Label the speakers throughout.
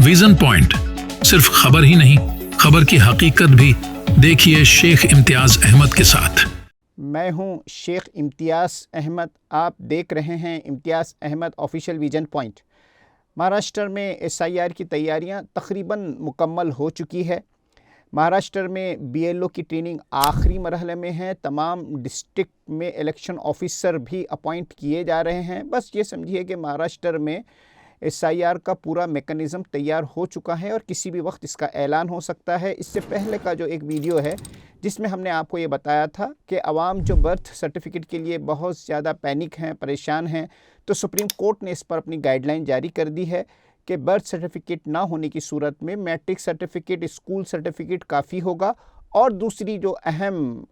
Speaker 1: Vision point सिर्फ खबर ही नहीं, खबर की हकीकत भी। देखिए शेख इम्तियाज अहमद के साथ।
Speaker 2: मैं हूं शेख इम्तियाज अहमद। आप देख रहे हैं Imtiaz Ahmed official vision point. Maharashtra में SIR की तैयारियां तकरीबन मुकम्मल हो चुकी है। महाराष्ट्र में BLO की ट्रेनिंग आखिरी मरहले में है। तमाम डिस्ट्रिक्ट में इलेक्शन ऑफिसर भी अपॉइंट किए जा रहे हैं। बस ये समझिए कि महाराष्ट्र में SIR का पूरा मेकनिज़म तैयार हो चुका है और किसी भी वक्त इसका ऐलान हो सकता है। इससे पहले का जो एक वीडियो है जिसमें हमने आपको ये बताया था कि अवाम जो बर्थ सर्टिफिकेट के लिए बहुत ज़्यादा पैनिक हैं, परेशान हैं, तो सुप्रीम कोर्ट ने इस पर अपनी गाइडलाइन जारी कर दी है कि बर्थ सर्टिफिकेट ना होने की सूरत में मैट्रिक सर्टिफिकेट, स्कूल सर्टिफिकेट काफ़ी होगा। और दूसरी जो अहम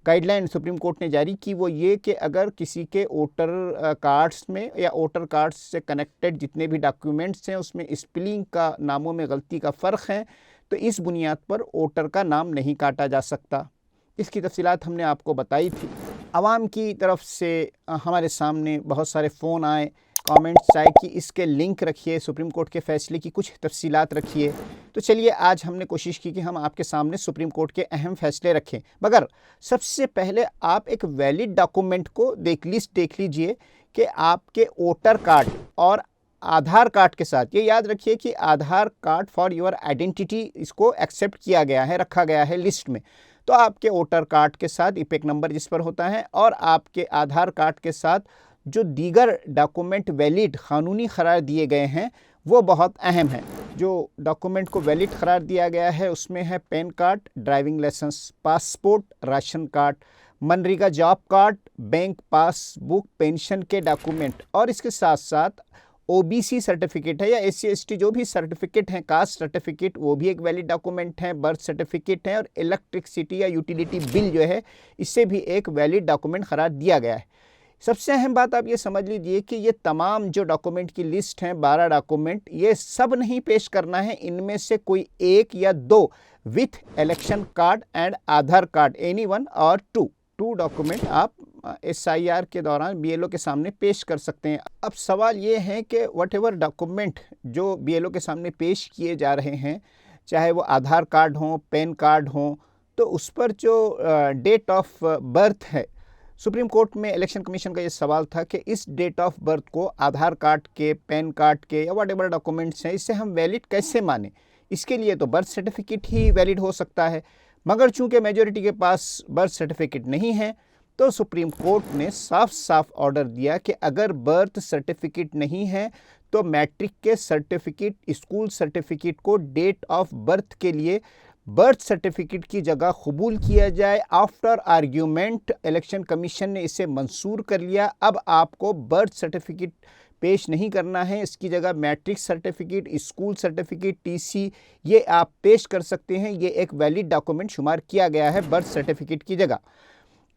Speaker 2: गाइडलाइन सुप्रीम कोर्ट ने जारी की वो ये कि अगर किसी के वोटर कार्ड्स में या वोटर कार्ड्स से कनेक्टेड जितने भी डॉक्यूमेंट्स हैं उसमें स्पेलिंग का, नामों में गलती का फ़र्क है, तो इस बुनियाद पर वोटर का नाम नहीं काटा जा सकता। इसकी तफसीलात हमने आपको बताई थी। आवाम की तरफ से हमारे सामने बहुत सारे फ़ोन आए, कमेंट्स आए कि इसके लिंक रखिए, सुप्रीम कोर्ट के फ़ैसले की कुछ तफसीलात रखिए। तो चलिए आज हमने कोशिश की कि हम आपके सामने सुप्रीम कोर्ट के अहम फ़ैसले रखें। मगर सबसे पहले आप एक वैलिड डॉक्यूमेंट को देख लीजिए कि आपके वोटर कार्ड और आधार कार्ड के साथ, ये याद रखिए कि आधार कार्ड फॉर योर आइडेंटिटी इसको एक्सेप्ट किया गया है, रखा गया है लिस्ट में। तो आपके वोटर कार्ड के साथ इपेक नंबर जिस पर होता है और आपके आधार कार्ड के साथ जो दीगर डॉक्यूमेंट वैलिड कानूनी करार दिए गए हैं वो बहुत अहम है। जो डॉक्यूमेंट को वैलिड करार दिया गया है उसमें है PAN card, driving licence, passport, ration card, MNREGA job card, bank passbook, pension के डॉक्यूमेंट और इसके साथ साथ OBC सर्टिफिकेट है या SC/ST जो भी सर्टिफिकेट हैं, कास्ट सर्टिफिकेट, वो भी एक वैलिड डॉक्यूमेंट है, बर्थ सर्टिफिकेट है और इलेक्ट्रिसिटी या यूटिलिटी बिल जो है इससे भी एक वैलिड डॉक्यूमेंट करार दिया गया है। सबसे अहम बात आप ये समझ लीजिए कि ये तमाम जो डॉक्यूमेंट की लिस्ट हैं 12 डॉक्यूमेंट, ये सब नहीं पेश करना है, इनमें से कोई एक या दो with election card and Aadhaar card, any one और टू डॉक्यूमेंट आप SIR के दौरान BLO के सामने पेश कर सकते हैं। अब सवाल ये है कि वट एवर डॉक्यूमेंट जो BLO के सामने पेश किए जा रहे हैं, चाहे वो आधार कार्ड हो, पैन कार्ड हो, तो उस पर जो डेट ऑफ बर्थ है, सुप्रीम कोर्ट में इलेक्शन कमीशन का ये सवाल था कि इस डेट ऑफ बर्थ को आधार कार्ड के, पैन कार्ड के या वट एवर डॉक्यूमेंट्स हैं इससे हम वैलिड कैसे माने। इसके लिए तो बर्थ सर्टिफिकेट ही वैलिड हो सकता है, मगर चूंकि मेजॉरिटी के पास बर्थ सर्टिफिकेट नहीं है तो सुप्रीम कोर्ट ने साफ साफ ऑर्डर दिया कि अगर बर्थ सर्टिफिकेट नहीं है तो मैट्रिक के सर्टिफिकेट, स्कूल सर्टिफिकेट को डेट ऑफ बर्थ के लिए बर्थ सर्टिफिकेट की जगह कबूल किया जाए। आफ्टर आर्ग्यूमेंट इलेक्शन कमीशन ने इसे मंसूर कर लिया। अब आपको बर्थ सर्टिफिकेट पेश नहीं करना है, इसकी जगह matric certificate, school certificate, TC ये आप पेश कर सकते हैं। ये एक वैलिड डॉक्यूमेंट शुमार किया गया है बर्थ सर्टिफिकेट की जगह।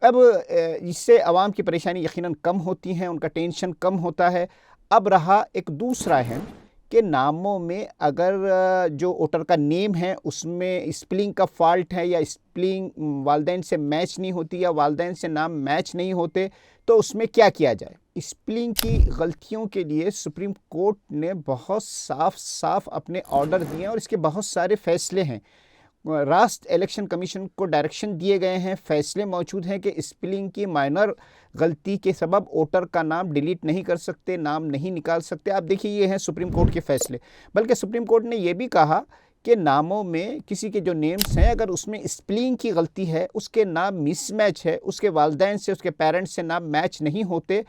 Speaker 2: अब इससे आवाम की परेशानी यकीनन कम होती है, उनका टेंशन कम होता है। अब रहा एक दूसरा है कि नामों में अगर जो वोटर का नेम है उसमें स्पेलिंग का फॉल्ट है या स्पेलिंग वालदैन से मैच नहीं होती या वालदैन से नाम मैच नहीं होते, तो उसमें क्या किया जाए। स्पेलिंग की गलतियों के लिए सुप्रीम कोर्ट ने बहुत साफ अपने ऑर्डर दिए और इसके बहुत सारे फैसले हैं। राष्ट्र इलेक्शन कमीशन को डायरेक्शन दिए गए हैं, फैसले मौजूद हैं कि स्पेलिंग की माइनर गलती के सबब वोटर का नाम डिलीट नहीं कर सकते, नाम नहीं निकाल सकते। आप देखिए ये हैं सुप्रीम कोर्ट के फैसले। बल्कि सुप्रीम कोर्ट ने ये भी कहा कि नामों में किसी के जो नेम्स हैं अगर उसमें स्पेलिंग की गलती है, उसके नाम मिसमैच है, उसके वालदैन से, उसके पेरेंट्स से नाम मैच नहीं होते,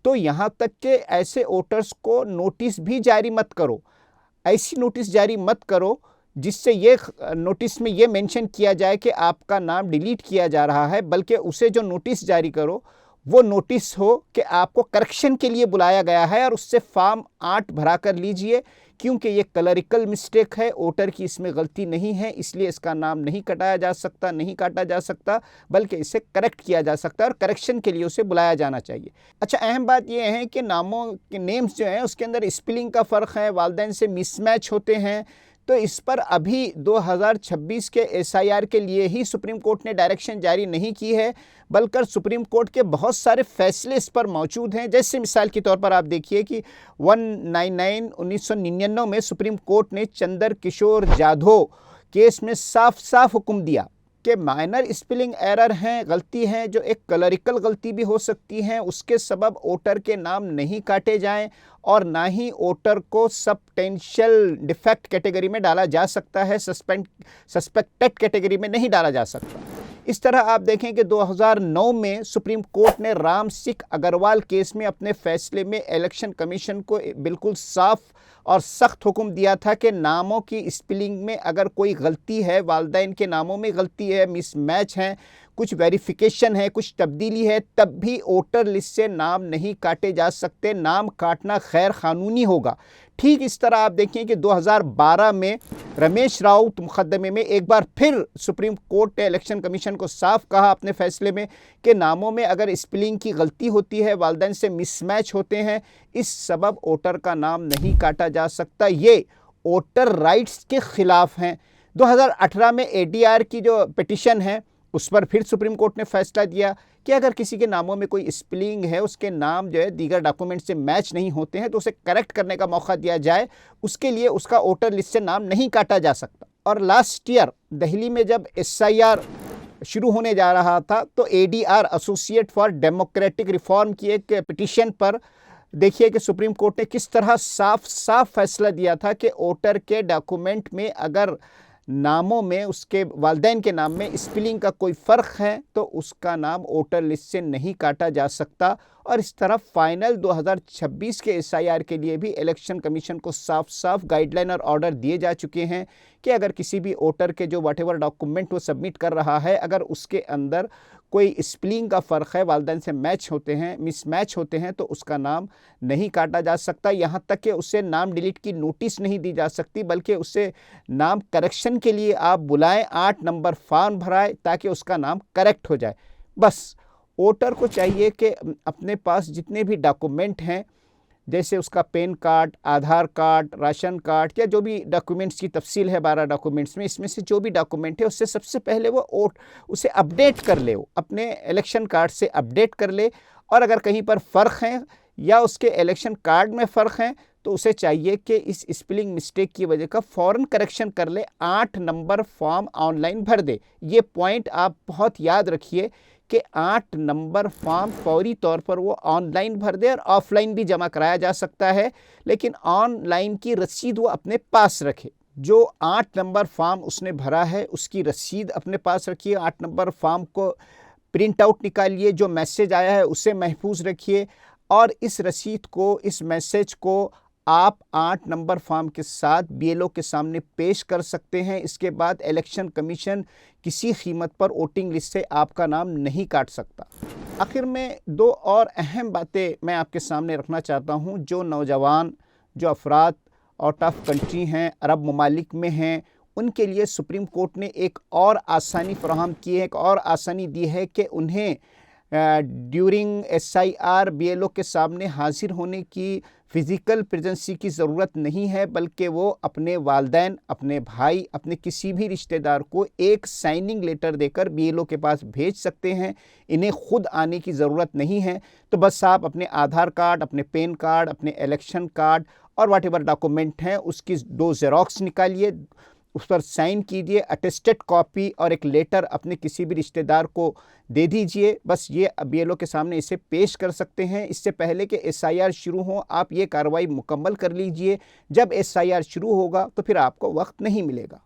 Speaker 2: तो यहाँ तक कि ऐसे वोटर्स को नोटिस भी जारी मत करो। ऐसी नोटिस जारी मत करो जिससे ये नोटिस में ये मेंशन किया जाए कि आपका नाम डिलीट किया जा रहा है, बल्कि उसे जो नोटिस जारी करो वो नोटिस हो कि आपको करेक्शन के लिए बुलाया गया है और उससे फॉर्म 8 भरा कर लीजिए, क्योंकि ये क्लरिकल मिस्टेक है, वोटर की इसमें गलती नहीं है, इसलिए इसका नाम नहीं काटा जा सकता, बल्कि इसे करेक्ट किया जा सकता है और करेक्शन के लिए उसे बुलाया जाना चाहिए। अच्छा, अहम बात यह है कि नामों के नेम्स जो हैं उसके अंदर स्पेलिंग का फ़र्क है, वालदैन से मिसमैच होते हैं, तो इस पर अभी 2026 के एसआईआर के लिए ही सुप्रीम कोर्ट ने डायरेक्शन जारी नहीं की है, बल्कि सुप्रीम कोर्ट के बहुत सारे फैसले इस पर मौजूद हैं। जैसे मिसाल के तौर पर आप देखिए कि 199/1999 में सुप्रीम कोर्ट ने चंद्र किशोर जाधव केस में साफ साफ हुक्म दिया कि माइनर स्पेलिंग एरर हैं, गलती हैं जो एक क्लरिकल गलती भी हो सकती हैं, उसके सबब वोटर के नाम नहीं काटे जाएं और ना ही वोटर को सबटेंशियल डिफेक्ट कैटेगरी में डाला जा सकता है, सस्पेक्टेड कैटेगरी में नहीं डाला जा सकता। इस तरह आप देखें कि 2009 में सुप्रीम कोर्ट ने राम सिख अग्रवाल केस में अपने फैसले में इलेक्शन कमीशन को बिल्कुल साफ और सख्त हुक्म दिया था कि नामों की स्पेलिंग में अगर कोई गलती है, वालिदैन के नामों में गलती है, मिसमैच है, कुछ वेरिफिकेशन है, कुछ तब्दीली है, तब भी वोटर लिस्ट से नाम नहीं काटे जा सकते, नाम काटना गैर कानूनी होगा। ठीक इस तरह आप देखें कि 2012 में रमेश राउत मुकदमे में एक बार फिर सुप्रीम कोर्ट ने इलेक्शन कमीशन को साफ कहा अपने फैसले में कि नामों में अगर स्पेलिंग की गलती होती है, वालिदैन से मिसमैच होते हैं, इस सबब वोटर का नाम नहीं काटा जा सकता। ये वोटर राइट्स के खिलाफ हैं। 2018 में एडीआर की जो पिटिशन है उस पर फिर सुप्रीम कोर्ट ने फैसला दिया कि अगर किसी के नामों में कोई स्पेलिंग है, उसके नाम जो है दीगर डॉक्यूमेंट से मैच नहीं होते हैं, तो उसे करेक्ट करने का मौका दिया जाए, उसके लिए उसका वोटर लिस्ट से नाम नहीं काटा जा सकता। और लास्ट ईयर दिल्ली में जब एसआईआर शुरू होने जा रहा था तो ADR associate for democratic reform की एक पिटिशन पर देखिए कि सुप्रीम कोर्ट ने किस तरह साफ साफ फैसला दिया था कि वोटर के डॉक्यूमेंट में अगर नामों में उसके वालिदैन के नाम में स्पेलिंग का कोई फ़र्क है तो उसका नाम वोटर लिस्ट से नहीं काटा जा सकता। और इस तरह फाइनल 2026 के एसआईआर के लिए भी इलेक्शन कमीशन को साफ साफ गाइडलाइन और ऑर्डर दिए जा चुके हैं कि अगर किसी भी वोटर के जो व्हाटएवर डॉक्यूमेंट वो सबमिट कर रहा है, अगर उसके अंदर कोई स्पेलिंग का फ़र्क है, वालिदैन से मैच होते हैं, मिसमैच होते हैं, तो उसका नाम नहीं काटा जा सकता। यहाँ तक कि उससे नाम डिलीट की नोटिस नहीं दी जा सकती, बल्कि उससे नाम करेक्शन के लिए आप बुलाएं, 8 नंबर फॉर्म भराएं ताकि उसका नाम करेक्ट हो जाए। बस वोटर को चाहिए कि अपने पास जितने भी डॉक्यूमेंट हैं, जैसे उसका पैन कार्ड, आधार कार्ड, राशन कार्ड या जो भी डॉक्यूमेंट्स की तफसील है 12 डॉक्यूमेंट्स में, इसमें से जो भी डॉक्यूमेंट है उससे सबसे पहले वो उसे अपडेट कर ले, वो अपने इलेक्शन कार्ड से अपडेट कर ले। और अगर कहीं पर फ़र्क है या उसके इलेक्शन कार्ड में फ़र्क है तो उसे चाहिए कि इस स्पेलिंग मिस्टेक की वजह का फ़ौरन करेक्शन कर ले, 8 नंबर फॉर्म ऑनलाइन भर दे। ये पॉइंट आप बहुत याद रखिए कि 8 नंबर फॉर्म फौरी तौर पर वो ऑनलाइन भर दे, और ऑफलाइन भी जमा कराया जा सकता है, लेकिन ऑनलाइन की रसीद वो अपने पास रखे। जो 8 नंबर फॉर्म उसने भरा है उसकी रसीद अपने पास रखिए, 8 नंबर फॉर्म को प्रिंट आउट निकालिए, जो मैसेज आया है उसे महफूज रखिए, और इस रसीद को, इस मैसेज को आप 8 नंबर फॉर्म के साथ बीएलओ के सामने पेश कर सकते हैं। इसके बाद इलेक्शन कमीशन किसी कीमत पर वोटिंग लिस्ट से आपका नाम नहीं काट सकता। आखिर में 2 और अहम बातें मैं आपके सामने रखना चाहता हूं। जो नौजवान, जो अफराद आउट ऑफ कंट्री हैं, अरब ममालिक में हैं, उनके लिए सुप्रीम कोर्ट ने एक और आसानी फराहम की है, एक और आसानी दी है कि उन्हें ड्यूरिंग एसआईआर बीएलओ के सामने हाजिर होने की फ़िज़िकल प्रेजेंसी की ज़रूरत नहीं है, बल्कि वो अपने वालिदैन, अपने भाई, अपने किसी भी रिश्तेदार को एक साइनिंग लेटर देकर बीएलओ के पास भेज सकते हैं। इन्हें खुद आने की ज़रूरत नहीं है। तो बस आप अपने आधार कार्ड, अपने पैन कार्ड, अपने इलेक्शन कार्ड और व्हाटएवर डॉक्यूमेंट हैं उसकी 2 ज़ेरॉक्स निकालिए, उस पर साइन कीजिए, अटेस्टेड कॉपी और एक लेटर अपने किसी भी रिश्तेदार को दे दीजिए। बस ये बीएलओ के सामने इसे पेश कर सकते हैं। इससे पहले कि एसआईआर शुरू हो आप ये कार्रवाई मुकम्मल कर लीजिए। जब एसआईआर शुरू होगा तो फिर आपको वक्त नहीं मिलेगा।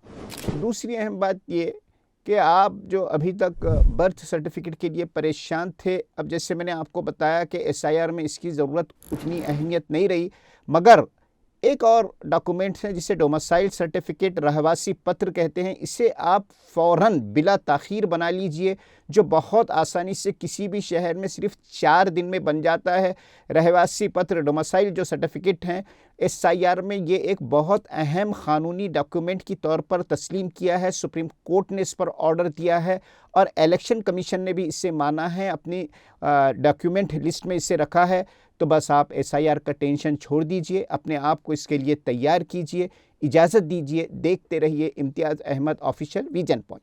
Speaker 2: दूसरी अहम बात ये कि आप जो अभी तक बर्थ सर्टिफिकेट के लिए परेशान थे, अब जैसे मैंने आपको बताया कि एसआईआर में इसकी ज़रूरत उतनी अहमियत नहीं रही, मगर एक और डॉक्यूमेंट है जिसे डोमिसाइल सर्टिफिकेट, रहवासी पत्र कहते हैं। इसे आप फ़ौरन बिला ताख़ीर बना लीजिए, जो बहुत आसानी से किसी भी शहर में सिर्फ 4 दिन में बन जाता है। रहवासी पत्र, डोमिसाइल जो सर्टिफिकेट हैं, एसआईआर में ये एक बहुत अहम क़ानूनी डॉक्यूमेंट की तौर पर तस्लीम किया है। सुप्रीम कोर्ट ने इस पर ऑर्डर दिया है और इलेक्शन कमीशन ने भी इसे माना है, अपनी डॉक्यूमेंट लिस्ट में इसे रखा है। तो बस आप एसआईआर का टेंशन छोड़ दीजिए, अपने आप को इसके लिए तैयार कीजिए। इजाज़त दीजिए। देखते रहिए इम्तियाज़ अहमद ऑफिशियल विजन पॉइंट।